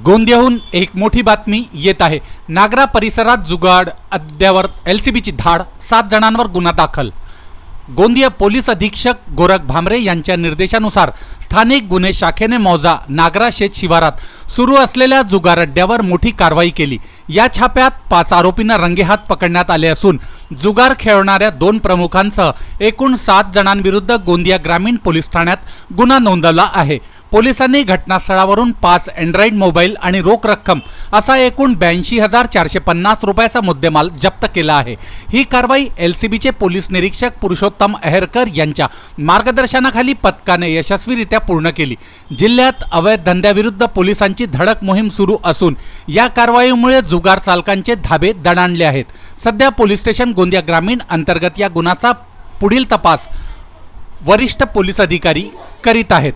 गोंदियाहून एक मोठी बातमी येत आहे। नागरा परिसरात जुगाड अड्ड्यावर एलसीबीची धाड, 7 जणांवर गुन्हा दाखल। गोंदिया पोलीस अधीक्षक गोरख भामरे यांच्या निर्देशानुसार स्थानिक गुन्हे शाखेने मौजा नागरा शेत शिवारात सुरू असलेल्या जुगार अड्ड्यावर मोठी कारवाई केली। या छाप्यात 5 आरोपींना रंगेहात पकडण्यात आले असून जुगार खेळणाऱ्या 2 प्रमुखांसह एकूण 7 जणांविरुद्ध गोंदिया ग्रामीण पोलीस ठाण्यात गुन्हा नोंदवला आहे। पोलिसांनी घटनास्थळावरून 5 अँड्रॉइड मोबाईल आणि रोख रक्कम असा एकूण 82,450 रुपयाचा मुद्देमाल जप्त केला आहे। ही कारवाई एलसीबीचे पोलीस निरीक्षक पुरुषोत्तम अहेरकर यांच्या मार्गदर्शनाखाली पथकाने यशस्वीरित्या पूर्ण केली। जिल्ह्यात अवैध धंद्याविरुद्ध पोलिसांची धडक मोहीम सुरू असून या कारवाईमुळे जुगार चालकांचे धाबे दणाणले आहेत। सध्या पोलीस स्टेशन गोंदिया ग्रामीण अंतर्गत या गुन्ह्याचा पुढील तपास वरिष्ठ पोलीस अधिकारी करीत आहेत।